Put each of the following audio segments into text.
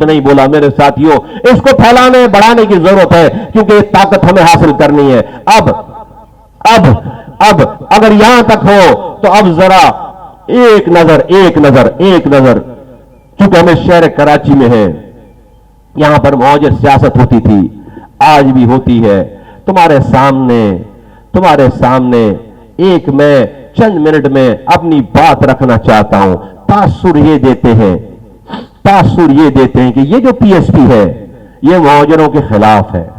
झूठ नहीं बोला मेरे साथियों। इसको फैलाने बढ़ाने की जरूरत है, क्योंकि ये ताकत हमें हासिल करनी है। अब अगर यहां तक हो तो अब जरा एक नजर, चूंकि हमें शहर कराची में है, यहां पर मौजूद सियासत होती थी, आज भी होती है। तुम्हारे सामने एक मैं चंद मिनट में अपनी बात रखना चाहता हूं। तासुर ये देते हैं कि ये जो पीएसपी है ये मुहाजिरों के खिलाफ है,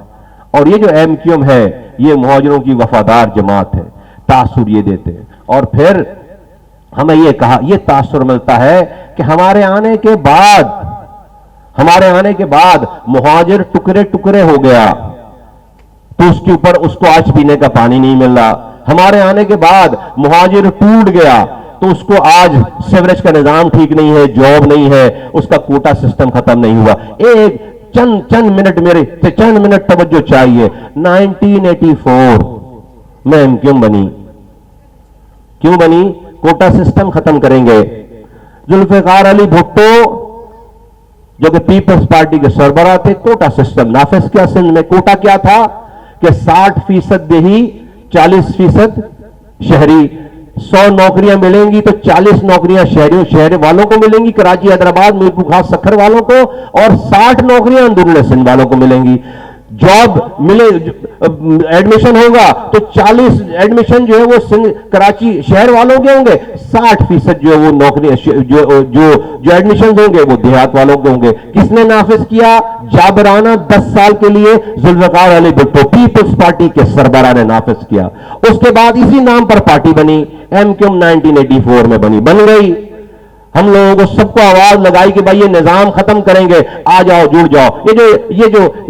और ये जो एमक्यूएम है ये मुहाजिरों की वफादार जमात है। तासुर ये देते हैं, और फिर हमें ये तासुर मिलता है कि हमारे आने के बाद मुहाजिर टुकड़े टुकड़े हो गया, तो उसके ऊपर उसको आज पीने का पानी नहीं मिल रहा। हमारे आने के बाद मुहाजिर टूट गया, तो उसको आज सीवरेज का निजाम ठीक नहीं है, जॉब नहीं है, उसका कोटा सिस्टम खत्म नहीं हुआ। एक चंद मिनट तवज्जो चाहिए। 1984 में एमक्यूएम बनी, क्यों बनी? कोटा सिस्टम खत्म करेंगे। जुल्फिकार अली भुट्टो जो कि पीपल्स पार्टी के सरबराह थे, कोटा सिस्टम नाफिज किया सिंध में। कोटा क्या था कि 60% देही, 40% शहरी। 100 नौकरियां मिलेंगी तो 40 नौकरियां शहर वालों को मिलेंगी, कराची, हैदराबाद, मीरपुर खास सखर वालों को, और 60 नौकरियां अंदरूनी सिंध वालों को मिलेंगी। जॉब मिले, एडमिशन होगा तो 40 एडमिशन जो है वो कराची शहर वालों के होंगे, 60% जो है वो नौकरियां जो एडमिशन होंगे वो देहात वालों के होंगे। किसने नाफिज किया? जाबराना 10 साल के लिए जुल्फिकार अली भुट्टो, पीपल्स पार्टी के सरबराह ने नाफिज किया। उसके बाद इसी नाम पर पार्टी बनी, एमक्यूएम 1984 में बन गई। हम लोगों को सबको आवाज लगाई कि भाई ये निजाम खत्म करेंगे, आ जाओ, जुड़ जाओ।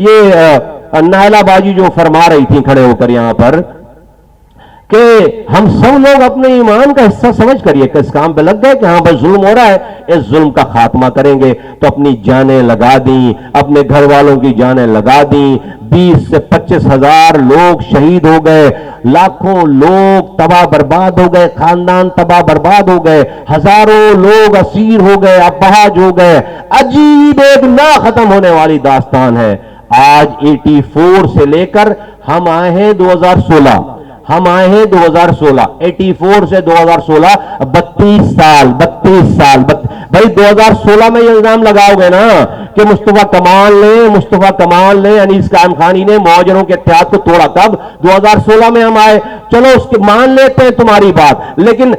ये नायलाबाजी जो फरमा रही थी खड़े होकर यहां पर, कि हम सब लोग अपने ईमान का हिस्सा समझ कर ये इस काम पे लग गए कि हां भाई जुल्म हो रहा है, इस जुल्म का खात्मा करेंगे, तो अपनी जानें लगा दी, अपने घर वालों की जानें लगा दी। 20 से 25 हजार लोग शहीद हो गए, लाखों लोग तबाह बर्बाद हो गए, खानदान तबाह बर्बाद हो गए, हजारों लोग असीर हो गए, अपहाज हो गए। अजीब एक ना खत्म होने वाली दास्तान है। आज 84 से लेकर हम आए हैं 2016, 84 से 2016, 32 साल। भाई 2016 में ये इल्जाम लगाओगे ना कि मुस्तफा कमाल ने अनीस कायम खानी ने मुहाजिरों के इत्तेहाद को तोड़ा, कब? 2016 में हम आए। चलो उसके मान लेते हैं तुम्हारी बात, लेकिन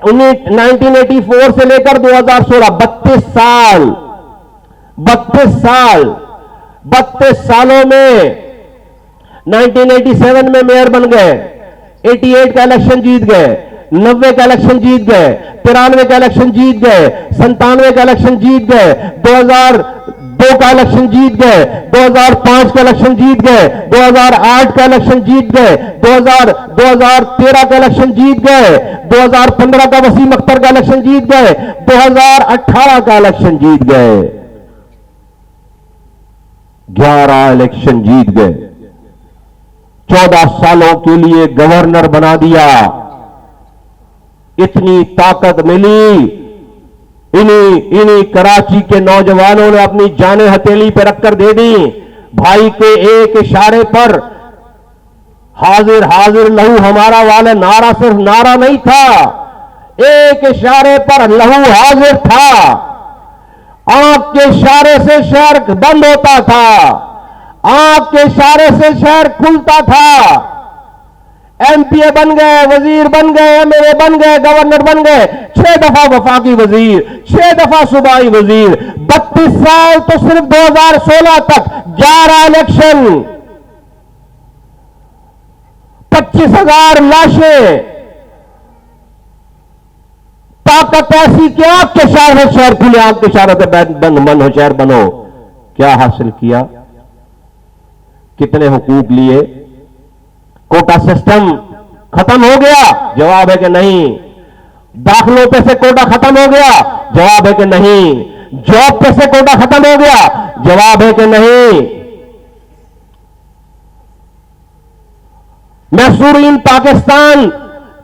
1984 से लेकर 2016, 32 सालों में 1987 में मेयर बन गए, 88 का इलेक्शन जीत गए, 90 का इलेक्शन जीत गए, 93 का इलेक्शन जीत गए, 97 का इलेक्शन जीत गए, 2002 का इलेक्शन जीत गए, 2005 का इलेक्शन जीत गए, 2008 का इलेक्शन जीत गए, 2013 का इलेक्शन जीत गए, 2015 का वसीम अख्तर का इलेक्शन जीत गए, 2018 का इलेक्शन जीत गए, 11 इलेक्शन जीत गए, 14 सालों के लिए गवर्नर बना दिया। इतनी ताकत मिली, इन्हीं कराची के नौजवानों ने अपनी जानें हथेली पर रखकर दे दी। भाई के एक इशारे पर हाजिर हाजिर लहू हमारा वाले नारा सिर्फ नारा नहीं था, एक इशारे पर लहू हाजिर था। आंख के इशारे से शहर बंद होता था, आंख के इशारे से शहर खुलता था। एमपीए बन गए, वजीर बन गए, एमएलए बन गए, गवर्नर बन गए, 6 दफा वफाकी वजीर, 6 दफा सूबाई वजीर। 32 साल तो सिर्फ 2016 तक 11 इलेक्शन, 25,000 लाशें। ताकत ऐसी कि आपके शहर खुले, आपके शहरों से बंद हो, शहर बनो। क्या हासिल किया? कितने हुकूक लिए? कोटा सिस्टम खत्म हो गया? जवाब है कि नहीं। दाखिलों पे से कोटा खत्म हो गया? जवाब है कि नहीं। जॉब पे से कोटा खत्म हो गया? जवाब है कि नहीं। महसूरीन पाकिस्तान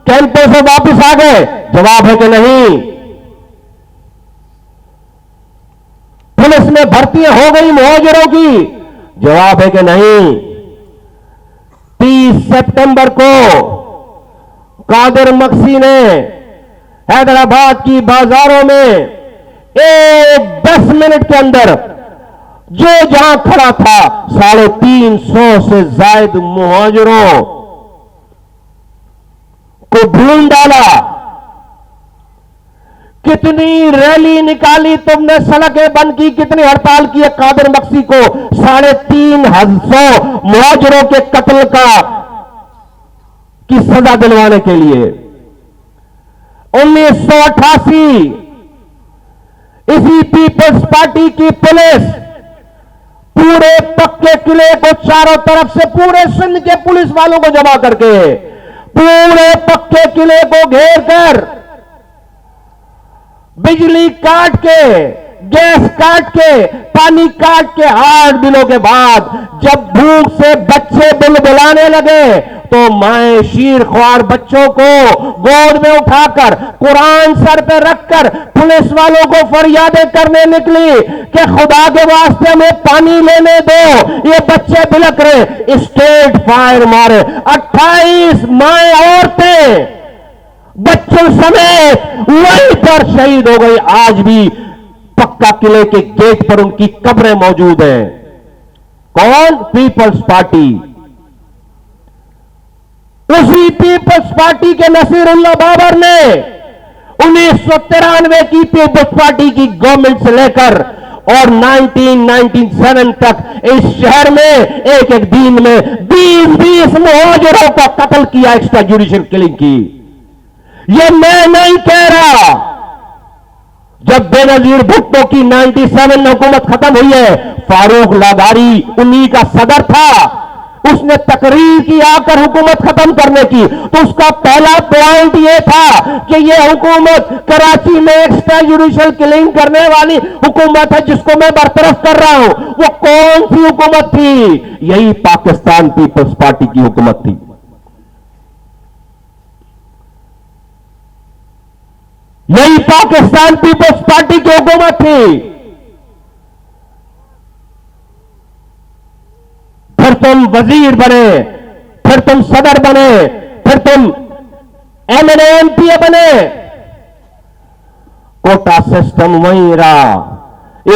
कैंपों से वापस आ गए? जवाब है कि नहीं। पुलिस में भर्तियां हो गई मुहाजिरों की? जवाब है कि नहीं। 30 सितंबर को कादिर मक्सी ने हैदराबाद की बाजारों में 10 मिनट के अंदर जो जहां खड़ा था 350 से ज्यादा मुहाजिरों को ढूंढ डाला। कितनी रैली निकाली तुमने, सड़कें बंद की, कितनी हड़ताल की है कादिर मक्सी को 350 मुहाजिरों के कत्ल की सजा दिलवाने के लिए। 1988 इसी पीपल्स पार्टी की पुलिस पूरे पक्के किले को चारों तरफ से पूरे सिंध के पुलिस वालों को जमा करके पूरे पक्के किले को घेर कर बिजली काट के, गैस काट के, पानी काट के 8 दिनों के बाद जब भूख से बच्चे बुलबुलाने लगे तो माए शीर ख्वार बच्चों को गोद में उठाकर कुरान सर पे रखकर पुलिस वालों को फरियादें करने निकली कि खुदा के वास्ते हमें पानी लेने दो, ये बच्चे बिलक रहे। स्टेट फायर मारे 28 माए औरतें बच्चों समेत वहीं पर शहीद हो गई। आज भी पक्का किले के गेट पर उनकी कब्रें मौजूद हैं। कौन? पीपल्स पार्टी। उसी पीपल्स पार्टी के नसीरुल्लाह बाबर ने 1993 की पीपल्स पार्टी की गवर्नमेंट से लेकर और 1997 तक इस शहर में एक एक दिन में 20-20 मुहाजिरों का कत्ल किया, एक्स्ट्रा जुडिशियल किलिंग की। ये मैं नहीं कह रहा। जब बेनजीर भुट्टो की 97 में हुकूमत खत्म हुई है, फारूक लादारी उन्हीं का सदर था, उसने तकरीर की आकर हुकूमत खत्म करने की। तो उसका पहला पॉइंट यह था कि यह हुकूमत कराची में एक्स्ट्रा जुडिशियल किलिंग करने वाली हुकूमत है जिसको मैं बरतरफ कर रहा हूं। वो कौन सी हुकूमत थी? यही पाकिस्तान पीपल्स पार्टी की हुकूमत थी। यही पाकिस्तान पीपल्स पार्टी की हुकूमत थी। फिर तुम वजीर बने, फिर तुम सदर बने, फिर तुम एमएलए एमपीए बने, कोटा सिस्टम वहीं रहा,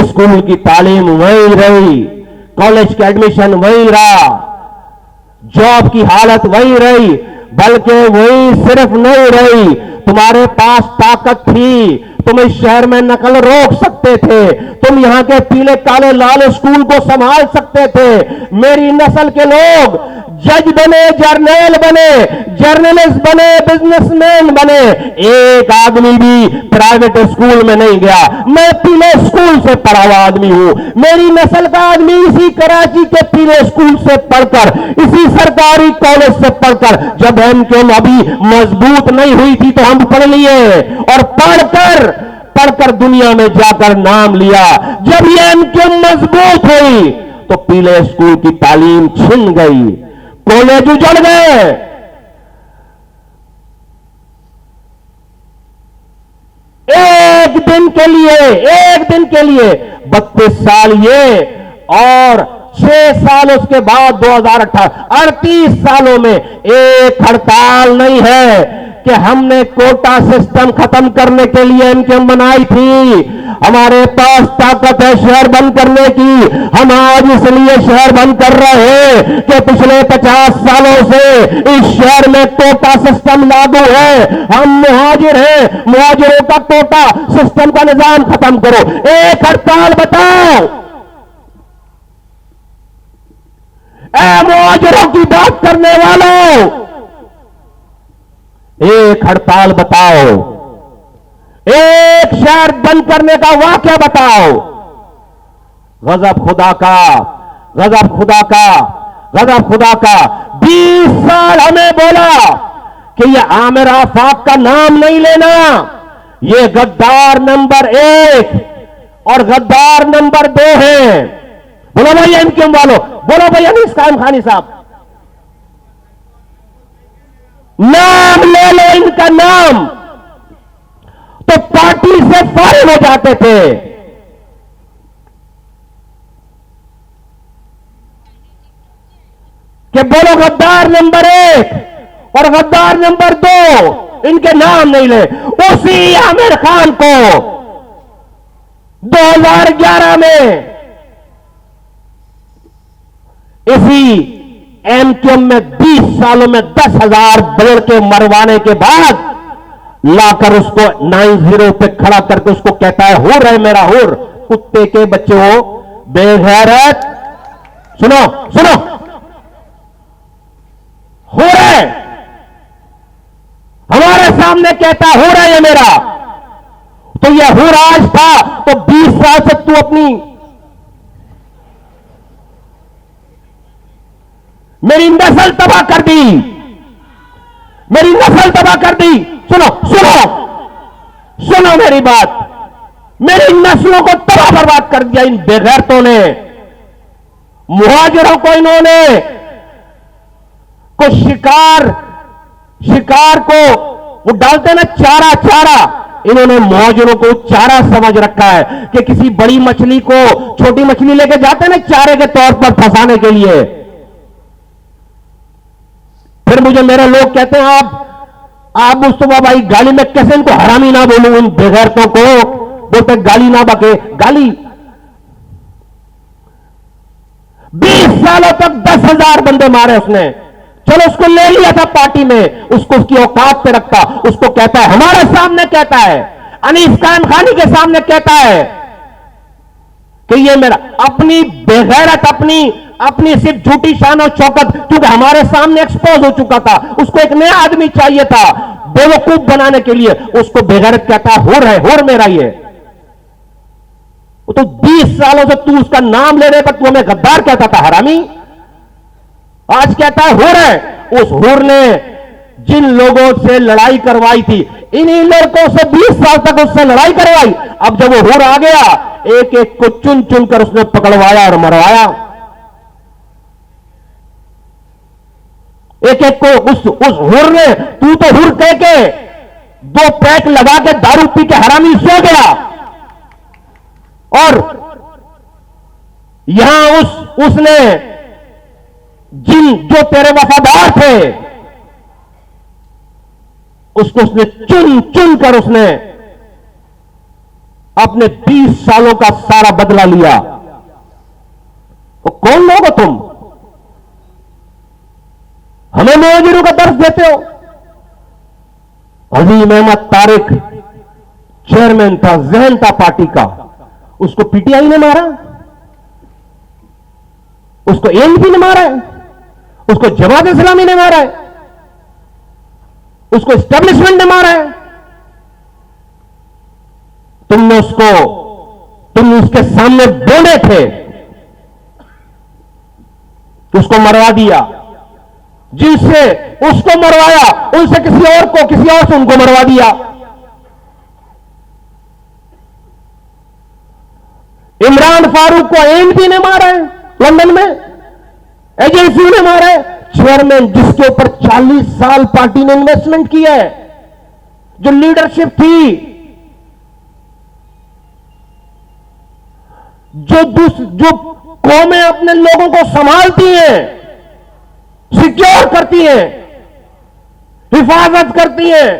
स्कूल की तालीम वहीं रही, कॉलेज का एडमिशन वहीं रहा, जॉब की हालत वहीं रही, बल्कि वही सिर्फ नहीं रही, तुम्हारे पास ताकत थी, तुम इस शहर में नकल रोक सकते थे, तुम यहां के पीले काले लाल स्कूल को संभाल सकते थे। मेरी नस्ल के लोग जज बने, जर्नल बने, जर्नलिस्ट बने, बिजनेसमैन बने, एक आदमी भी प्राइवेट स्कूल में नहीं गया। मैं पीले स्कूल से पढ़ा हुआ आदमी हूं। मेरी नस्ल का आदमी इसी कराची के पीले स्कूल से पढ़कर, इसी सरकारी कॉलेज से पढ़कर, जब एमक्यूएम अभी मजबूत नहीं हुई थी तो हम पढ़ लिए और पढ़कर दुनिया में जाकर नाम लिया। जब ये एमक्यूएम मजबूत हुई तो पीले स्कूल की तालीम छिन गई, कॉलेज उजड़ गए। एक दिन के लिए 32 साल ये और 6 साल उसके बाद 2018, 38 सालों में एक हड़ताल नहीं है कि हमने कोटा सिस्टम खत्म करने के लिए एमक्यूएम बनाई थी। हमारे पास ताकत है शहर बंद करने की। हम आज इसलिए शहर बंद कर रहे हैं कि पिछले 50 सालों से इस शहर में कोटा सिस्टम लागू है। हम मुहाजिर हैं, मुहाजिरों का कोटा सिस्टम का निजाम खत्म करो। एक हड़ताल बताओ, ऐ मुहाजिरों की बात करने वालों, एक हड़ताल बताओ, एक शहर बंद करने का वाकया बताओ। गजब खुदा का, गजब खुदा का, गजब खुदा का। 20 साल हमें बोला कि ये आमिर आफाक का नाम नहीं लेना, ये गद्दार नंबर 1 और गद्दार नंबर 2 हैं। बोलो भाई एमक्यूएम वालों, बोलो भाई अनीस कायम खानी साहब, नाम ले लो इनका नाम, तो पार्टी से फारिग हो जाते थे। कि बोलो गद्दार नंबर 1 और गद्दार नंबर 2, इनके नाम नहीं ले। उसी आमिर खान को 2011 में इसी एमक्यूएम में 20 सालों में 10,000 बोल के मरवाने के बाद लाकर उसको 90 पे खड़ा करके उसको कहता है हुर है मेरा हुर। कुत्ते के बच्चे हो, बेगैरत। सुनो सुनो, हुर है, हमारे सामने कहता है हुर है ये मेरा। तो ये हुर आज था तो 20 साल से तू अपनी मेरी नस्ल तबाह कर दी, मेरी नस्ल तबाह कर दी। सुनो सुनो सुनो मेरी बात, मेरी नस्लों को तबाह बर्बाद कर दिया इन बेगैरतों ने। मुहाजिरों को इन्होंने को शिकार को वो डालते ना चारा चारा, इन्होंने मुहाजिरों को चारा समझ रखा है कि किसी बड़ी मछली को छोटी मछली लेके जाते ना चारे के तौर पर फंसाने के लिए। फिर मुझे मेरे लोग कहते हैं आप मुस्तफा भाई गाली में कैसे इनको हरामी ना बोलूं, इन बेगैरतों को बोलते गाली ना बके। गाली 20 सालों तक 10,000 बंदे मारे उसने। चलो उसको ले लिया था पार्टी में, उसको उसकी औकात पे रखता, उसको कहता है हमारे सामने कहता है, अनीस खान खानी के सामने कहता है कि ये मेरा अपनी बेगैरत अपनी सिर्फ झूठी शान और शौकत, क्योंकि हमारे सामने एक्सपोज हो चुका था। उसको एक नया आदमी चाहिए था बेवकूफ बनाने के लिए, उसको बेगैरत कहता है हुर है, हुर मेरा ये। तो 20 सालों से तू उसका नाम लेने पर तू हमें गद्दार कहता था, हरामी। आज कहता है हुर है। उस हुर ने जिन लोगों से लड़ाई करवाई थी, इन्हीं लड़कों से 20 साल तक उससे लड़ाई करवाई। अब जब वो हुर आ गया, एक एक को चुन चुन कर उसने पकड़वाया और मरवाया। एक एक को उस हुर ने, तू तो हुर कह के 2 पैक लगा के दारू पी के हरामी सो गया, और यहां उसने जो तेरे वफादार थे उसको उसने चुन चुन कर उसने अपने 20 सालों का सारा बदला लिया। तो कौन लोग हो तुम? हमें मुहाजिरों का दर्ज देते हो। अजीम अहमद तारिक चेयरमैन था, जहन था पार्टी का, उसको पीटीआई ने मारा, उसको एएनपी ने मारा है, उसको जमात इस्लामी ने मारा है, उसको एस्टेब्लिशमेंट ने मारा है। तुमने उसके सामने बोले थे, उसको मरवा दिया। जिनसे उसको मरवाया उनसे किसी और से उनको मरवा दिया। इमरान फारूक को एएनपी ने मारा है, लंदन में एजेंसी ने मारा है। चेयरमैन जिसके ऊपर 40 साल पार्टी ने इन्वेस्टमेंट किया है, जो लीडरशिप थी, जो कौमें अपने लोगों को संभालती हैं, सिक्योर करती हैं, हिफाजत करती हैं,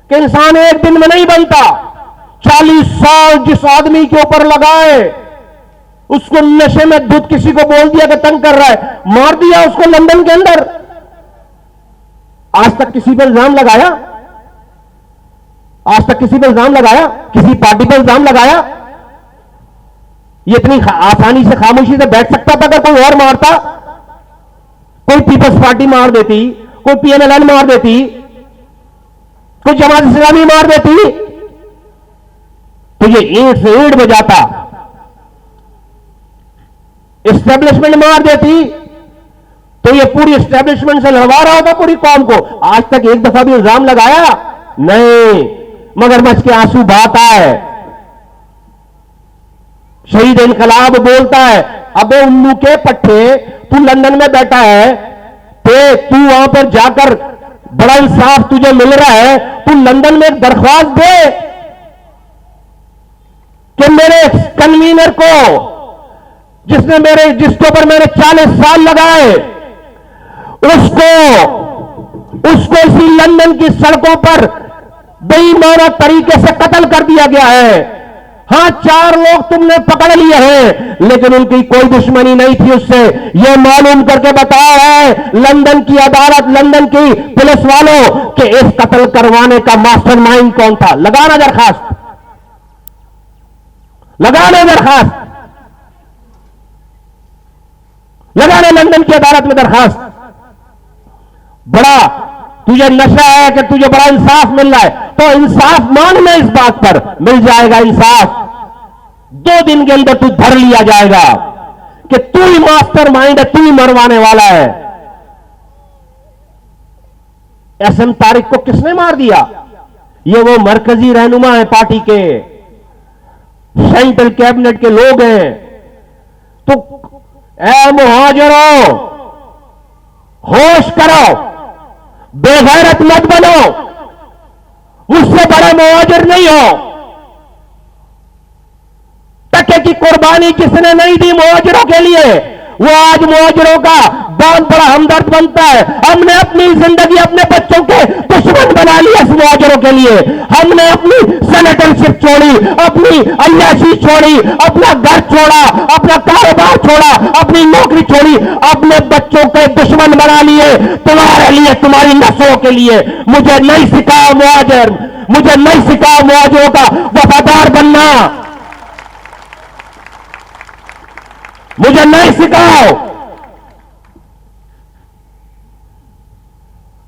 कि इंसान एक दिन में नहीं बनता। 40 साल जिस आदमी के ऊपर लगाए, उसको नशे में धुत किसी को बोल दिया कि तंग कर रहा है, मार दिया उसको लंदन के अंदर। आज तक किसी पर इल्जाम लगाया? आज तक किसी पर इल्जाम लगाया? किसी पार्टी पर इल्जाम लगाया? ये इतनी आसानी से खामोशी से बैठ सकता था? अगर कोई और मारता, कोई पीपल्स पार्टी मार देती, कोई पीएमएलएन मार देती, कोई जमात इस्लामी मार देती, तो ये ईंट से ईंट बजाता। एस्टेब्लिशमेंट मार देती तो ये पूरी एस्टेब्लिशमेंट से लड़वा रहा होता पूरी कौम को। आज तक एक दफा भी इल्जाम लगाया नहीं। मगरमच्छ के आंसू बहाता है। शहीद इनकलाब बोलता है, अबे उल्लू के पट्टे, तू लंदन में बैठा है, तू वहां पर जाकर बड़ा इंसाफ तुझे मिल रहा है, तू लंदन में एक दरख्वास्त दे कि मेरे कन्वीनर को, जिसके ऊपर मैंने 40 साल लगाए, उसको उसको इसी लंदन की सड़कों पर बेईमाना तरीके से कत्ल कर दिया गया है। हां, 4 लोग तुमने पकड़ लिए हैं, लेकिन उनकी कोई दुश्मनी नहीं थी उससे। यह मालूम करके बताया है लंदन की अदालत, लंदन की पुलिस वालों कि इस कत्ल करवाने का मास्टरमाइंड कौन था। लगाना दरखास्त, लगाना दरखास्त, लगाना लंदन की अदालत में दरखास्त। बड़ा तुझे नशा है कि तुझे बड़ा इंसाफ मिल रहा है, तो इंसाफ मांगना, इस बात पर मिल जाएगा इंसाफ। 2 दिन के अंदर तू धर लिया जाएगा कि तू ही मास्टरमाइंड है, तू ही मरवाने वाला है। एसएम तारिक को किसने मार दिया? ये वो मरकजी रहनुमा है पार्टी के, सेंट्रल कैबिनेट के लोग हैं। तो ए मुहाजिरों, होश करो, बेगैरत मत बनो, मुझसे बड़े मुहाजिर नहीं हो। टके की कुर्बानी किसने नहीं दी मुहाजिरों के लिए, वो आज मुहाजिरों का बहुत बड़ा हमदर्द बनता है। हमने अपनी जिंदगी अपने बच्चों के दुश्मन बना लिया इस मुहाजिरों के लिए। हमने अपनी सेनेटरशिप छोड़ी, अपनी अय्याशी छोड़ी, अपना घर छोड़ा, अपना कारोबार छोड़ा, अपनी नौकरी छोड़ी, अपने बच्चों के दुश्मन बना लिए तुम्हारे लिए, तुम्हारी नस्लों के लिए। मुझे नहीं सिखाओ मुहाजिर, मुझे नहीं सिखाओ मुहाजिरों का वफादार बनना, मुझे नहीं सिखाओ।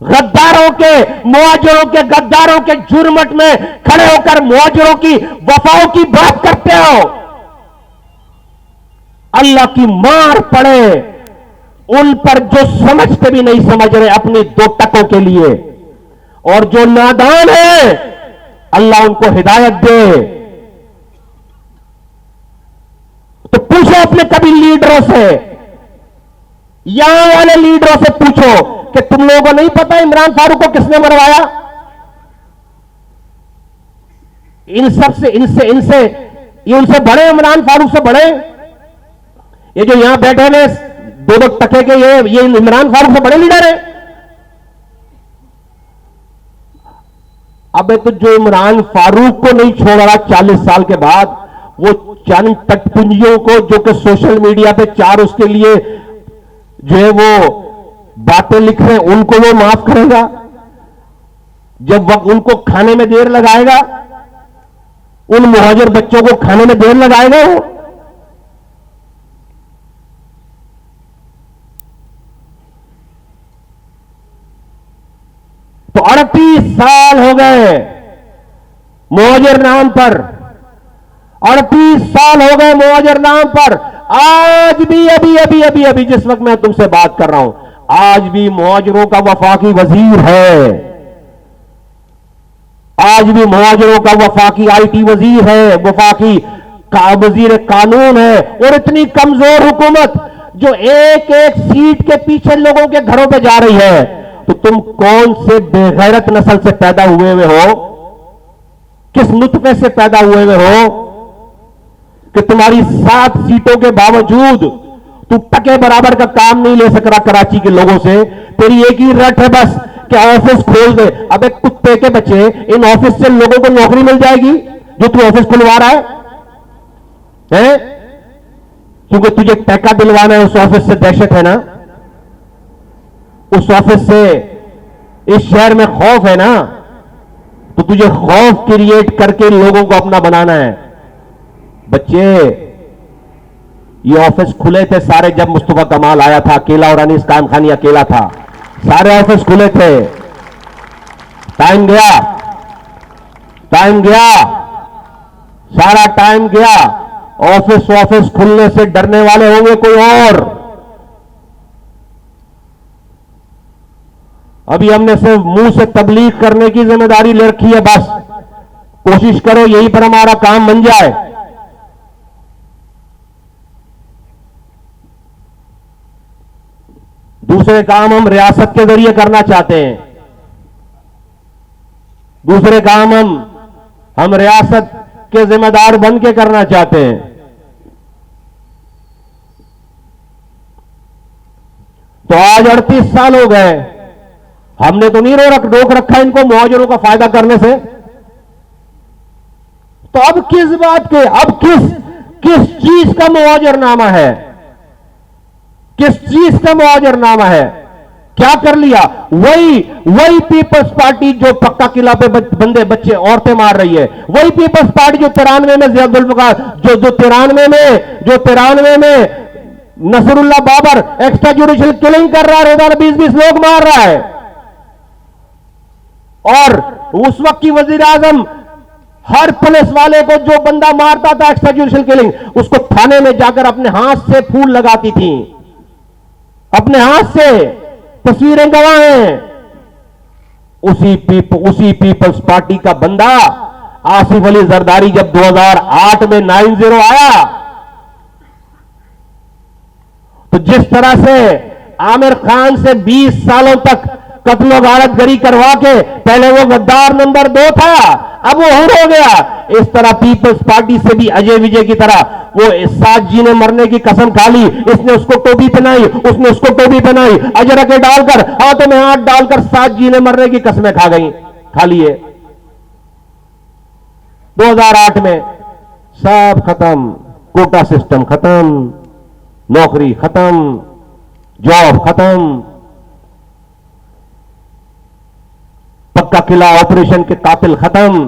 गद्दारों के, मुहाजिरों के, गद्दारों के झुरमुट में खड़े होकर मुहाजिरों की वफाओं की बात करते हो। अल्लाह की मार पड़े उन पर जो समझते भी नहीं समझ रहे अपनी 2 टकों के लिए, और जो नादान है अल्लाह उनको हिदायत दे। तो पूछो अपने कभी लीडरों से, यहां वाले लीडरों से पूछो कि तुम लोगों को नहीं पता इमरान फारूक को किसने मरवाया? इन सब से, इनसे इनसे ये उनसे बड़े, इमरान फारूक से बड़े। ये जो यहां बैठे हैं 2 टके के, ये इमरान फारूक से बड़े लीडर हैं। अब तो जो इमरान फारूक को नहीं छोड़ रहा 40 साल के बाद, वो चंद टटपुंजियों को जो कि सोशल मीडिया पे 4 उसके लिए जो है वो बातें लिख रहे हैं, उनको वो माफ करेगा? जब वक्त उनको खाने में देर लगाएगा, उन मुहाजिर बच्चों को खाने में देर लगाएगा वो? तो 38 साल हो गए मुहाजिर नाम पर, 38 साल हो गए मुहाजिर नाम पर। आज भी अभी जिस वक्त मैं तुमसे बात कर रहा हूं, आज भी मुहाजिरों का वफाकी वजीर है, आज भी मुहाजिरों का वफाकी आईटी वजीर है, वफाकी वजीर कानून है। और इतनी कमजोर हुकूमत जो एक एक सीट के पीछे लोगों के घरों पे जा रही है। तो तुम कौन से बेगैरत नस्ल से पैदा हुए हो, किस नुतफे से पैदा हुए हो कि तुम्हारी 7 सीटों के बावजूद तू टके बराबर का काम नहीं ले सक रहा कराची के लोगों से। तेरी एक ही रट है बस कि ऑफिस खोल दे। अबे कुत्ते के बच्चे, इन ऑफिस से लोगों को नौकरी मिल जाएगी जो तू ऑफिस खुलवा रहा है? क्योंकि तुझे पैका दिलवाना है, उस ऑफिस से दहशत है ना, उस ऑफिस से इस शहर में खौफ है ना, तो तुझे खौफ क्रिएट करके लोगों को अपना बनाना है। बच्चे, ये ऑफिस खुले थे सारे जब मुस्तफा कमाल आया था, अकेला, और अनीस खान खानी अकेला था, सारे ऑफिस खुले थे। टाइम गया, टाइम गया, सारा टाइम गया। ऑफिस खुलने से डरने वाले होंगे कोई और। अभी हमने सिर्फ मुंह से तबलीग करने की जिम्मेदारी ले रखी है। बस कोशिश करो यहीं पर हमारा काम बन जाए। दूसरे काम हम रियासत के जरिए करना चाहते हैं, दूसरे काम हम रियासत के जिम्मेदार बन के करना चाहते हैं। तो आज 38 साल हो गए, हमने तो नहीं रोक रखा इनको मुहाजिरों का फायदा करने से। तो अब किस बात के, अब किस चीज का मुहाजिरनामा है, किस चीज का मुहाजिरनामा है, क्या कर लिया? वही पीपल्स पार्टी जो पक्का किला पे बंदे बच्चे औरतें मार रही है, वही पीपल्स पार्टी जो 93 में जिया जुल्फकार जो 93 में Nasrullah Babar extra judicial killing कर रहा है, रोजाना 20-20 लोग मार रहा है। और उस वक्त की वजीर आजम हर पुलिस वाले को जो बंदा मारता था एक्स्ट्रा जुडिशियल किलिंग, उसको थाने में जाकर अपने हाथ से फूल लगाती थी, अपने हाथ से। तस्वीरें गवाह हैं। उसी पीपल्स पार्टी का बंदा आसिफ अली जरदारी जब 2008 में 9-0 आया, तो जिस तरह से आमिर खान से 20 सालों तक कत्लो गारतगरी करवा के, पहले वो गद्दार नंबर 2 था, अब वो हुर हो गया, इस तरह पीपल्स पार्टी से भी अजय विजय की तरह वो साथ जीने मरने की कसम खा ली। इसने उसको टोपी पहनाई, उसने उसको टोपी पहनाई, अजरके डालकर, हाथों में हाथ डालकर साथ जीने मरने की कसमें खा लिए। 2008 में सब खत्म, कोटा सिस्टम खत्म, नौकरी खत्म, जॉब खत्म, पक्का किला ऑपरेशन के कातिल खत्म,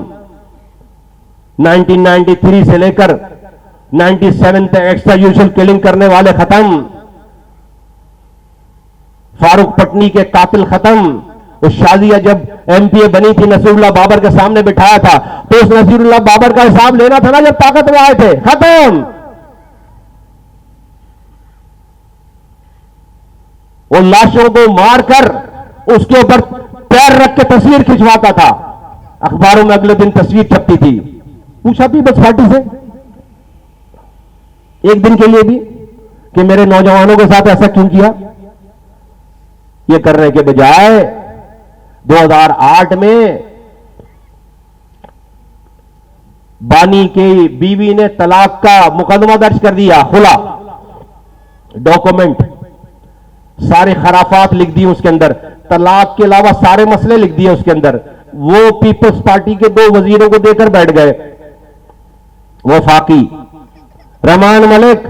1993 से लेकर 97 तक एक्स्ट्रा जुडिशियल किलिंग करने वाले खत्म, फारूक पटनी के कातिल खत्म। उस शाजिया जब एमपीए बनी थी, नसीरुल्लाह बाबर के सामने बिठाया था, तो उस नसीरुल्लाह बाबर का हिसाब लेना था ना जब ताकत में आए थे, खत्म। वो लाशों को मारकर उसके ऊपर पैर रख के तस्वीर खिंचवाता था, अखबारों में अगले दिन तस्वीर छपती थी। पूछा पीपल्स पार्टी से एक दिन के लिए भी कि मेरे नौजवानों के साथ ऐसा क्यों किया? ये करने के बजाय 2008 में बानी की बीवी ने तलाक का मुकदमा दर्ज कर दिया, खुला डॉक्यूमेंट, सारे खराफात लिख दिए उसके अंदर, तलाक के अलावा सारे मसले लिख दिए उसके अंदर। वो पीपल्स पार्टी के 2 वजीरों को देकर बैठ गए, वफाकी रहमान मलिक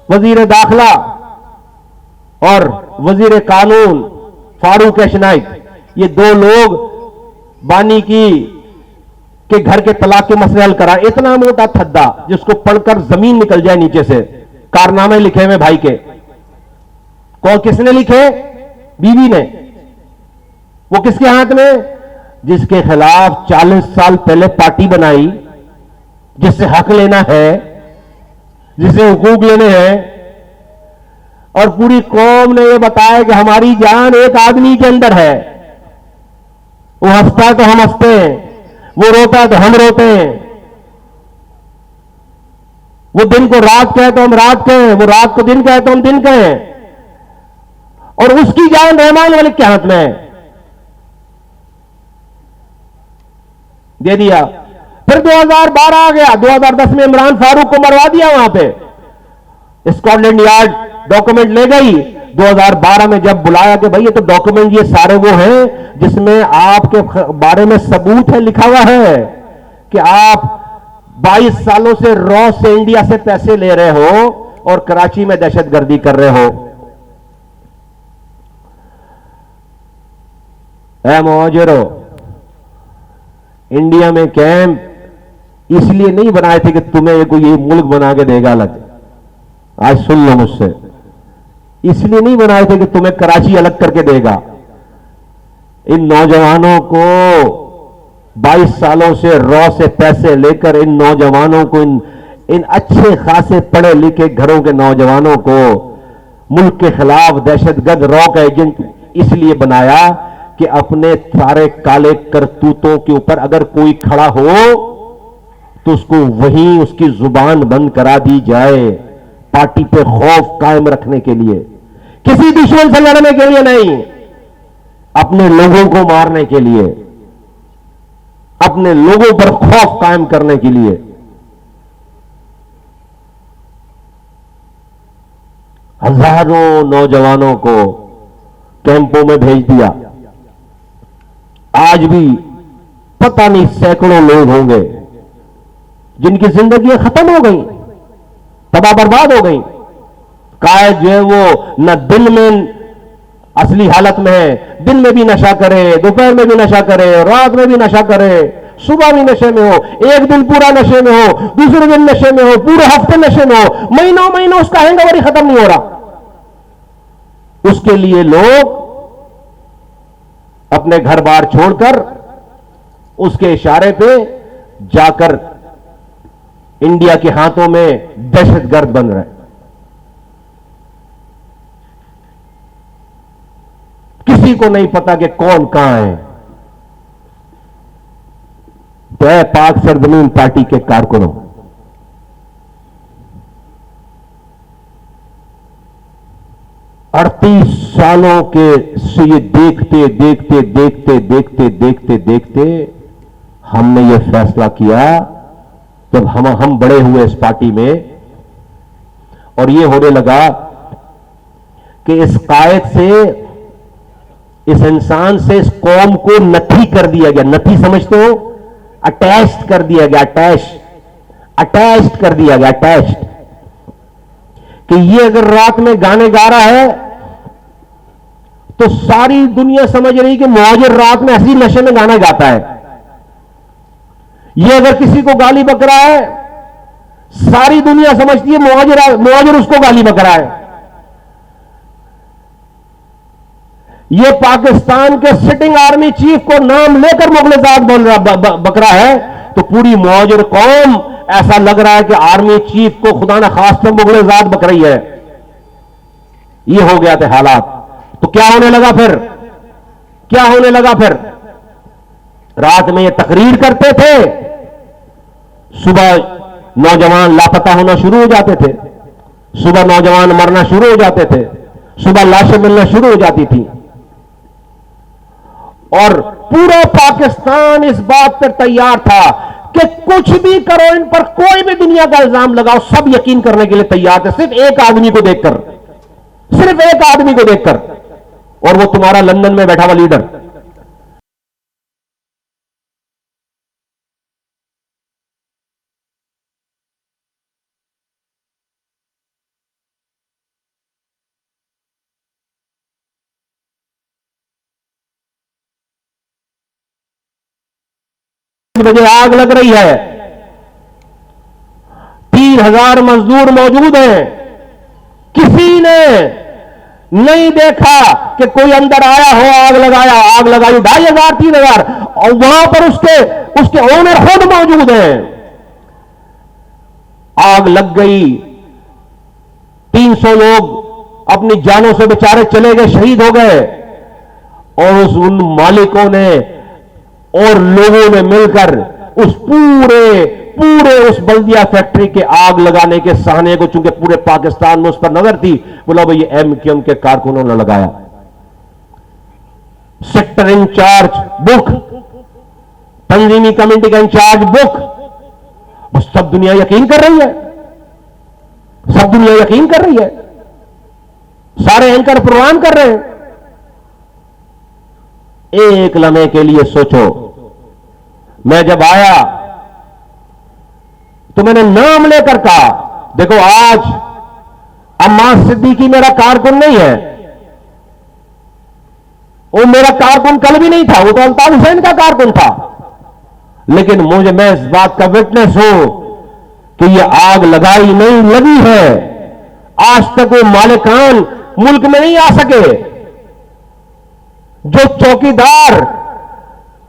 वजीर दाखिला और वजीर कानून फारूक एशनाइक, ये 2 लोग बानी के घर के तलाक के मसले हल करा। इतना मोटा थद्दा जिसको पढ़कर जमीन निकल जाए नीचे से, कारनामे लिखे हुए भाई के। कौन, किसने लिखे? बीवी ने। वो किसके हाथ में? जिसके खिलाफ 40 साल पहले पार्टी बनाई, जिससे हक लेना है, जिसे हुकूक लेने हैं, और पूरी कौम ने यह बताया कि हमारी जान एक आदमी के अंदर है। वो हंसता है तो हम हंसते हैं, वो रोता है तो हम रोते हैं, वो दिन को रात कहे तो हम रात कहें, वो रात को दिन कहे तो हम दिन कहें, और उसकी जान रहमान मलिक के हाथ में है। दे दिया। फिर 2012 आ गया, 2010 में इमरान फारूक को मरवा दिया वहां पे, स्कॉटलैंड यार्ड डॉक्यूमेंट ले गई। 2012 में जब बुलाया कि भाई ये तो डॉक्यूमेंट ये सारे वो हैं जिसमें आपके बारे में सबूत है, लिखा हुआ है कि आप 22 सालों से रॉ से इंडिया से पैसे ले रहे हो और कराची में दहशतगर्दी कर रहे हो। ऐ मुहाजिरो, इंडिया में कैंप इसलिए नहीं बनाए थे कि तुम्हें कोई ये मुल्क बना के देगा अलग, आज सुन लो मुझसे, इसलिए नहीं बनाए थे कि तुम्हें कराची अलग करके देगा। इन नौजवानों को 22 सालों से रॉ से पैसे लेकर इन नौजवानों को, इन अच्छे खासे पढ़े लिखे घरों के नौजवानों को मुल्क के खिलाफ दहशतगर्द रॉ का एजेंट इसलिए बनाया कि अपने सारे काले करतूतों के ऊपर अगर कोई खड़ा हो तो उसको वहीं उसकी जुबान बंद करा दी जाए, पार्टी पे खौफ कायम रखने के लिए, किसी दुश्मन से लड़ने के लिए नहीं, अपने लोगों को मारने के लिए, अपने लोगों पर खौफ कायम करने के लिए। हजारों नौजवानों को कैंपों में भेज दिया। आज भी पता नहीं सैकड़ों लोग होंगे जिनकी जिंदगियां खत्म हो गई, तबाह बर्बाद हो गई। कायद जो है वो न दिन में असली हालत में है, दिन में भी नशा करे, दोपहर में भी नशा करे, रात में भी नशा करे, सुबह भी नशे में हो, एक दिन पूरा नशे में हो, दूसरे दिन नशे में हो, पूरे हफ्ते नशे में हो, महीनों महीनों उसका हैंगओवर ही खत्म नहीं हो रहा। उसके लिए लोग अपने घर बार छोड़कर उसके इशारे पे जाकर इंडिया के हाथों में दहशतगर्द बन रहे हैं। किसी को नहीं पता कि कौन कहां है। तो है पाक सरजमीन पार्टी के कारकुनों, अड़तीस सालों के से ये देखते देखते देखते देखते देखते देखते हमने ये फैसला किया, जब हम बड़े हुए इस पार्टी में, और ये होने लगा कि इस कायद से, इस इंसान से इस कौम को नथी कर दिया गया। नथी समझते हो? अटैच्ड कर दिया गया, अटैच्ड कर दिया गया, अटैच्ड। कि ये अगर रात में गाने गा रहा है तो सारी दुनिया समझ रही कि मुहाजिर रात में ऐसी नशे में गाना गाता है। ये अगर किसी को गाली बक रहा है, सारी दुनिया समझती है मुहाजिर उसको गाली बक रहा है। ये पाकिस्तान के सिटिंग आर्मी चीफ को नाम लेकर मुगलजात बोल रहा बक रहा है, तो पूरी मुहाजिर कौम ऐसा लग रहा है कि आर्मी चीफ को खुदा न खास्ता मुगलजात बक रही है। ये हो गया थे हालात। तो क्या होने लगा फिर? क्या होने लगा फिर? रात में ये तकरीर करते थे, सुबह नौजवान लापता होना शुरू हो जाते थे, सुबह नौजवान मरना शुरू हो जाते थे, सुबह लाशें मिलना शुरू हो जाती थी। और पूरा पाकिस्तान इस बात पर तैयार था कि कुछ भी करो, इन पर कोई भी दुनिया का इल्जाम लगाओ, सब यकीन करने के लिए तैयार थे, सिर्फ एक आदमी को देखकर, सिर्फ एक आदमी को देखकर, और वो तुम्हारा लंदन में बैठा हुआ लीडर। बजे आग लग रही है, 3000 मजदूर मौजूद हैं, किसी ने नहीं देखा कि कोई अंदर आया हो, आग लगाया, आग लगाई 2500 3000, और वहां पर उसके ओनर खुद मौजूद हैं। आग लग गई, 300 लोग अपनी जानों से बेचारे चले गए, शहीद हो गए, और उन मालिकों ने और लोगों ने मिलकर उस पूरे उस बल्दिया फैक्ट्री के आग लगाने के सहाने को, चूंकि पूरे पाकिस्तान में उस पर नजर थी, बोला भाई ये MQM के कारकुनों ने लगाया। सेक्टर इंचार्ज बुक, तंजीमी कमेटी का इंचार्ज बुक, बस सब दुनिया यकीन कर रही है, सब दुनिया यकीन कर रही है, सारे एंकर प्रोग्राम कर रहे हैं। एक लम्हे के लिए सोचो, मैं जब आया तो मैंने नाम लेकर कहा, देखो आज अम्मास सिद्दीकी मेरा कारकुन नहीं है, वो मेरा कारकुन कल भी नहीं था, वो तो अल्ताफ हुसैन का कारकुन था, लेकिन मैं इस बात का विटनेस हूं कि ये आग लगाई नहीं, लगी है। आज तक वो मालिकान मुल्क में नहीं आ सके। जो चौकीदार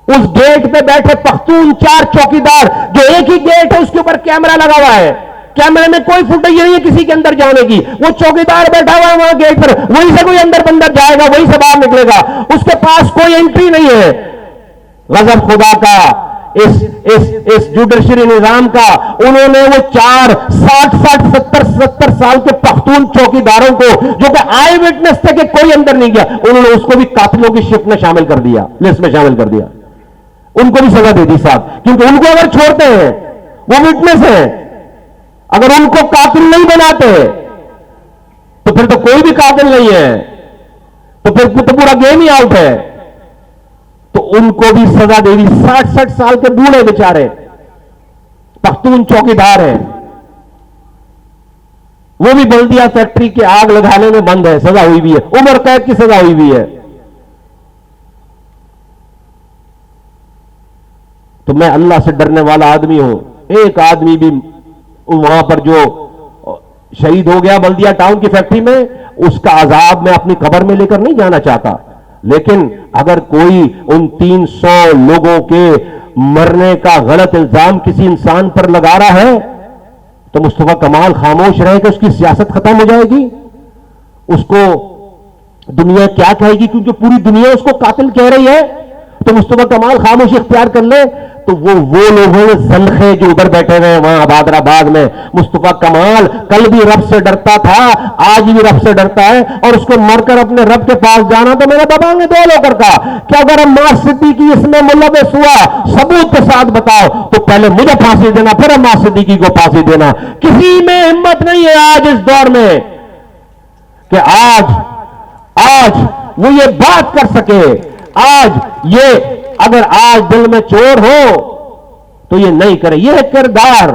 उस गेट पे बैठे पख्तून 4 चौकीदार, जो एक ही गेट है उसके ऊपर कैमरा लगा हुआ है, कैमरे में कोई फुटेज नहीं है किसी के अंदर जाने की, वो चौकीदार बैठा हुआ है वहां गेट पर, वहीं से कोई अंदर बंदा जाएगा, वहीं से बाहर निकलेगा, उसके पास कोई एंट्री नहीं है। गजब खुदा का इस जुडिशरी निजाम का, उन्होंने वो 60 साल के पख्तून चौकीदारों को, जो कि आई विटनेस थे कि कोई अंदर नहीं गया, उन्होंने उसको भी कातिलों की शिफ्ट में शामिल कर दिया, लिस्ट में शामिल कर दिया, उनको भी सजा दे दी साहब। क्योंकि उनको अगर छोड़ते हैं, वो विटनेस है, अगर उनको कातिल नहीं बनाते तो फिर तो कोई भी कातिल नहीं है, तो फिर तो पूरा गेम ही आउट है। तो उनको भी सजा दे दी। 60-60 साल के बूढ़े बेचारे पख्तून चौकीदार हैं, वो भी बल्दिया फैक्ट्री के आग लगाने में बंद है, सजा हुई भी है, उम्र कैद की सजा हुई भी है। तो मैं अल्लाह से डरने वाला आदमी हूं। एक आदमी भी वहां पर जो शहीद हो गया बल्दिया टाउन की फैक्ट्री में, उसका अजाब मैं अपनी कब्र में लेकर नहीं जाना चाहता। लेकिन अगर कोई उन 300 लोगों के मरने का गलत इल्जाम किसी इंसान पर लगा रहा है, तो मुस्तफा कमाल खामोश रहेगा, उसकी सियासत खत्म हो जाएगी। उसको दुनिया क्या कहेगी, क्योंकि पूरी दुनिया उसको कातिल कह रही है। तो मुस्तफा कमाल खामोशी इख्तियार कर ले, तो वो लोग हैं जलखे जो उधर बैठे हुए हैं वहां हैदराबाद में। मुस्तफा कमाल कल भी रब से डरता था, आज भी रब से डरता है, और उसको मरकर अपने रब के पास जाना। तो मेरे बताओगे दो लोकर का क्या, अगर अम्मार सिद्दीकी इसमें मुलव्वस हुआ, सबूत के साथ बताओ, तो पहले मुझे फांसी देना, फिर अम्मार सिद्दीकी को फांसी देना। किसी में हिम्मत नहीं है आज इस दौर में कि आज वो ये बात कर सके। आज ये अगर आज दिल में चोर हो तो ये नहीं करे, ये किरदार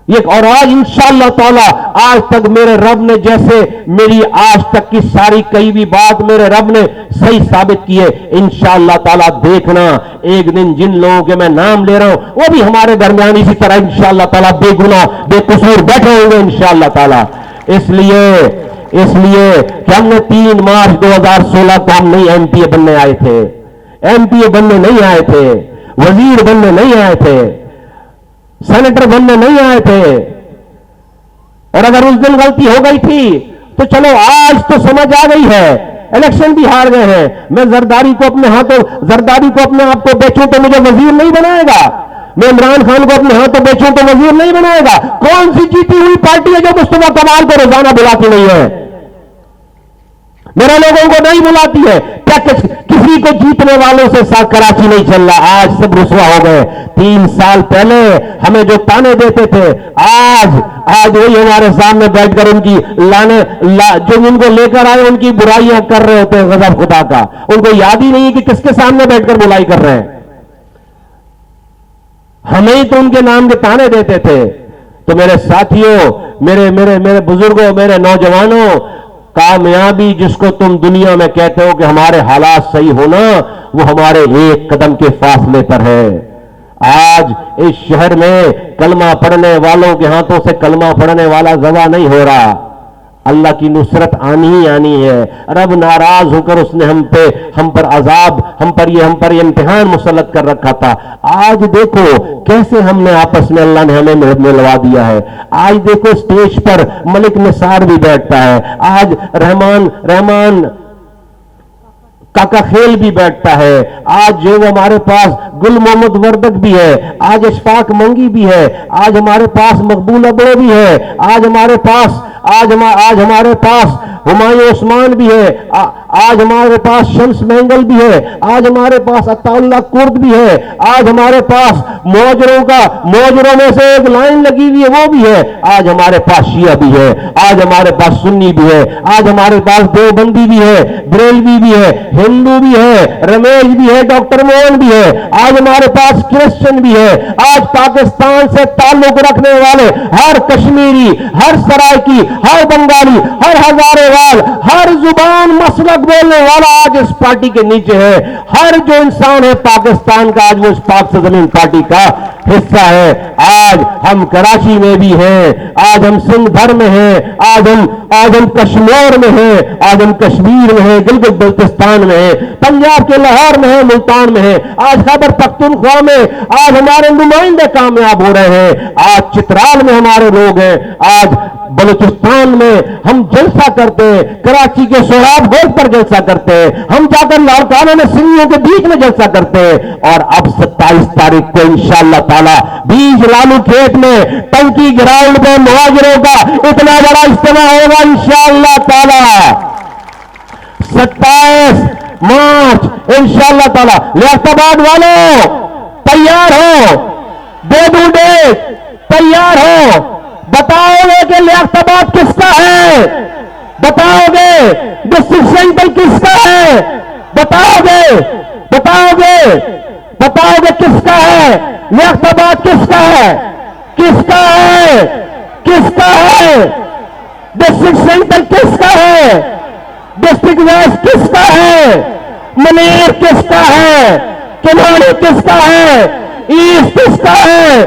ये। और आज इंशाअल्लाह ताला, आज तक मेरे रब ने जैसे मेरी आज तक की सारी कई भी बात मेरे रब ने सही साबित की है। इंशाअल्लाह ताला देखना, एक दिन जिन लोगों के मैं नाम ले रहा हूं वो भी हमारे दरमियान इसी तरह इंशाअल्लाह ताला बेगुनाह बेकसूर बैठे होंगे इंशाअल्लाह ताला। इसलिए कि हमने 3 मार्च 2016 को हम नहीं एमपीए बनने आए थे, एमपीए बनने नहीं आए थे, वजीर बनने नहीं आए थे, सेनेटर बनने नहीं आए थे। और अगर उस दिन गलती हो गई थी तो चलो आज तो समझ आ गई है, इलेक्शन भी हार गए हैं। मैं जरदारी को अपने आप को बेचूं तो मुझे वजीर नहीं बनाएगा, मैं इमरान खान को अपने हाथों बेचूं तो वजीर नहीं बनाएगा। कौन सी जीती हुई पार्टी है जो मुस्तफा कमाल को रोजाना बुलाती नहीं है, मेरे लोगों को नहीं बुलाती है? क्या किसी को जीतने वालों से कराची नहीं चल रहा? आज सब रुसवा हो गए। 3 साल पहले हमें जो ताने देते थे, आज वही हमारे सामने बैठकर उनकी जो इनको लेकर आए उनकी बुराइयां कर रहे होते हैं। गजब खुदा का, उनको याद ही नहीं है कि किसके सामने बैठकर बुराई कर रहे हैं। हमें ही तो उनके नाम के ताने देते थे। तो मेरे साथियों, मेरे बुजुर्गों, मेरे नौजवानों, कामयाबी जिसको तुम दुनिया में कहते हो कि हमारे हालात सही होना, वो हमारे एक कदम के फासले पर है। आज इस शहर में कलमा पढ़ने वालों के हाथों से कलमा पढ़ने वाला ज़बा नहीं हो रहा। अल्लाह की नुसरत आनी ही आनी है। रब नाराज होकर उसने हम पर अजाब, हम पर ये इम्तिहान मुसल्लत कर रखा था। आज देखो कैसे हमने आपस में अल्लाह ने हमें मिलवा दिया है। आज देखो स्टेज पर मलिक निसार भी बैठता है, आज रहमान काका खेल भी बैठता है, आज जो हमारे पास गुल मोहम्मद वर्दक भी है, आज अशफाक मंगी भी है, आज हमारे पास मकबूल अबड़े भी है, आज हमारे पास हुमायूं उस्मान भी है, आज हमारे पास शम्स महंगल भी है, आज हमारे पास अताउल्लाह कुर्द भी है, आज हमारे पास मौजरों में से एक लाइन लगी हुई है वो भी है, आज हमारे पास शिया भी है, आज हमारे पास सुन्नी भी है, आज हमारे पास देवबंदी भी है, बरेलवी भी है, हिंदू भी है, रमेश भी है, डॉक्टर मोहन भी है, आज हमारे पास क्रिश्चियन भी है। आज पाकिस्तान से ताल्लुक रखने वाले हर कश्मीरी, हर सराइकी, हर बंगाली, हर हजारेवाल, हर जुबान मसलक बोलने वाला आज इस पार्टी के नीचे है। हर जो इंसान है पाकिस्तान का, आज वो इस पाक से जमीन पार्टी का हिस्सा है। आज हम कराची में भी हैं, आज हम सिंध भर में हैं, आज हम कश्मीर में हैं, आज हम कश्मीर में हैं, गिलगित बल्तिस्तान में हैं, पंजाब के लाहौर में हैं, मुल्तान में हैं, आज खैबर पख्तूनख्वा में आज हमारे नुमाइंदे कामयाब हो रहे हैं, आज चित्राल में हमारे लोग हैं, आज बलूचिस्तान में हम जलसा करते हैं, कराची के सोराब गोल पर जलसा करते हैं, हम जाकर लाड़काना में सिंगियों के बीच में जलसा करते हैं। और अब 27 तारीख को इंशाअल्लाह ताला बीज लालू खेत में टंकी ग्राउंड में मुहाजिरों का इतना बड़ा इज्तिमा होगा इंशाअल्लाह ताला। 27 मार्च इंशाअल्लाह ताला। लियाकताबाद वालों तैयार हो, दे दूं डेट, तैयार हो, बताओगे कि लियाकताबाद किसका है? बताओगे डिस्ट्रिक्ट सेंटर किसका है? बताओगे बताओगे बताओगे किसका है? लियाकताबाद किसका है? किसका है? किसका है? डिस्ट्रिक्ट सेंटर किसका है? डिस्ट्रिक्ट वेस्ट किसका है? मनेर किसका है? किन्नौर किसका है? ईस्ट किसका है?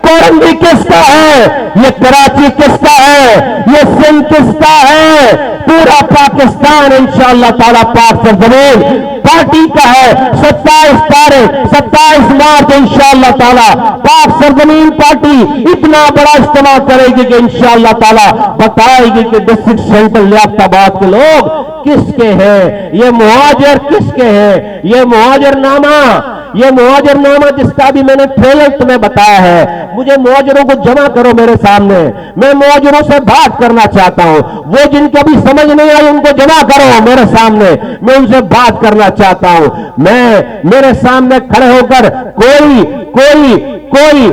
कोरंगी किसका है? ये कराची किसका है? ये सिंध किसका है? पूरा पाकिस्तान इंशाअल्लाह ताला पाक सरजमीन पार्टी का है। 27 मार्च इंशाअल्लाह ताला पाक सरजमीन पार्टी इतना बड़ा इस्तेमाल करेगी कि इंशाअल्लाह ताला बताएगी कि डिस्ट्रिक्ट सेंटर लियाकताबाद के लोग किसके हैं, ये मुहाजिर किसके हैं। ये मुहाजिरनामा जिसका भी मैंने ट्रेलर तुम्हें बताया है, मुझे मुहाजिरों को जमा करो मेरे सामने। मैं मुहाजिरों से बात करना चाहता हूं। वो जिनका भी समझ नहीं आई उनको जमा करो मेरे सामने, मैं उनसे बात करना चाहता हूं। मैं मेरे सामने खड़े होकर कोई कोई कोई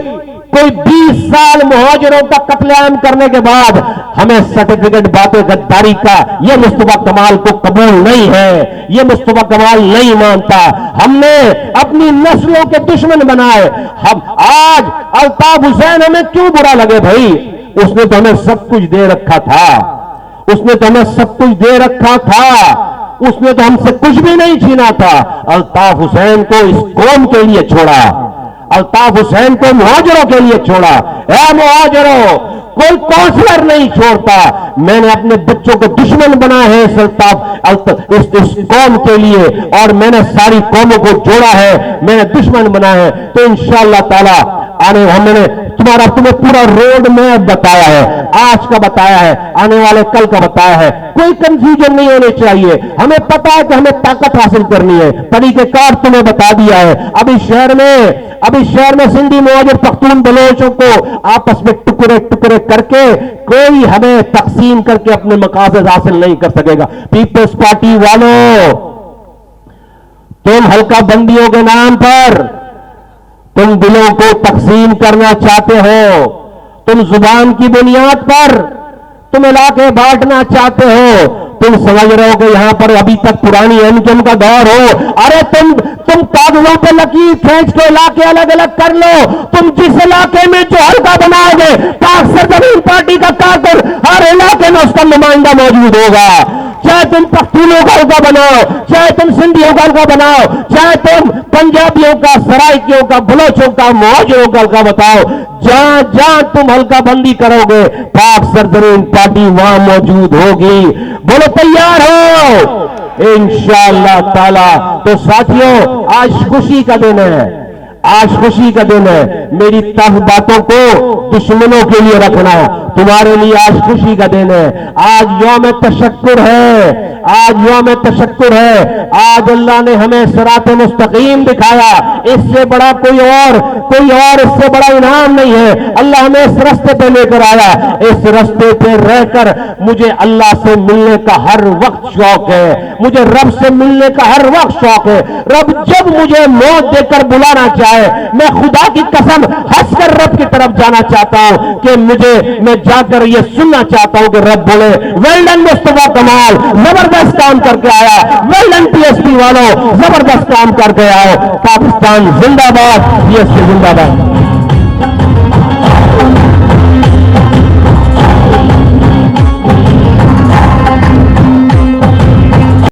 कोई 20 साल मुहाजिरों का कत्लेआम करने के बाद हमें सर्टिफिकेट बातें गद्दारी का, यह मुस्तफा कमाल को कबूल नहीं है, यह मुस्तफा कमाल नहीं मानता। हमने अपनी नस्लों के दुश्मन बनाए। हम आज अल्ताफ हुसैन हमें क्यों बुरा लगे भाई? उसने तो हमें सब कुछ दे रखा था, उसने तो हमें सब कुछ दे रखा था, उसने तो हमसे कुछ भी नहीं छीना था। अल्ताफ हुसैन को इस कौम के लिए छोड़ा, अल्ताफ हुसैन को मुहाजिरों के लिए छोड़ा। ऐ मुहाजिरों, कोई काउंसलर नहीं छोड़ता। मैंने अपने बच्चों को दुश्मन बनाया है इस कौम के लिए, और मैंने सारी कौमों को जोड़ा है, मैंने दुश्मन बनाया है। तो इंशाअल्लाह ताला हमने तुम्हें पूरा रोड मैप बताया है, आज का बताया है, आने वाले कल का बताया है। कोई कंफ्यूजन नहीं होनी चाहिए। हमें पता है कि हमें ताकत हासिल करनी है, तरीकेकार तुम्हें बता दिया है। अभी शहर में सिंधी मुहाजिर पख्तून बलोचों को आपस में टुकड़े टुकड़े करके कोई हमें तकसीम करके अपने मकासद हासिल नहीं कर सकेगा। पीपल्स पार्टी वालों, तुम हल्का बंदियों के नाम पर तुम दिलों को तकसीम करना चाहते हो, तुम जुबान की बुनियाद पर तुम इलाके बांटना चाहते हो। तुम समझ रहे हो कि यहां पर अभी तक पुरानी एमकेएम का दौर हो। अरे तुम कागजों पे लकीर खींच के इलाके अलग अलग कर लो। तुम जिस इलाके में जो हल्का बनाओगे, पाक सरजमीन पार्टी का कारकुन हर इलाके में उसका नुमाइंदा मौजूद होगा। चाहे तुम पख्तूनों का हल्का बनाओ, चाहे तुम सिंधियों का हल्का बनाओ, चाहे तुम पंजाबियों का, सराइकियों का, बलोचों का, मुहाजिरों का हल्का बताओ, जहां जहां तुम हल्का बंदी करोगे पाक सरजमीन पार्टी वहां मौजूद होगी। बोलो तैयार हो इंशाअल्लाह ताला। तो साथियों, आज खुशी का दिन है, आज खुशी का दिन है। मेरी तफ बातों को दुश्मनों के लिए रखना, तुम्हारे लिए आज खुशी का दिन है। आज यौम तशक्कुर है, आज यौम तशक्कुर है। आज अल्लाह ने हमें सिरात मुस्तकीम दिखाया। इससे बड़ा कोई और इससे बड़ा इनाम नहीं है। अल्लाह हमें इस रास्ते पे लेकर आया। इस रास्ते पे रहकर मुझे अल्लाह से मिलने का हर वक्त शौक है, मुझे रब से मिलने का हर वक्त शौक है। रब जब मुझे मौत देकर बुलाना चाहे, मैं खुदा की कसम हंसकर रब की तरफ जाना चाहता हूं कि मैं जाकर ये सुनना चाहता हूं कि रब बोले, वेल डन मुस्तफा कमाल, जबरदस्त काम करके आया। वेल डन पीएसपी वालों, जबरदस्त काम करके आओ। पाकिस्तान जिंदाबाद, पीएसपी जिंदाबाद।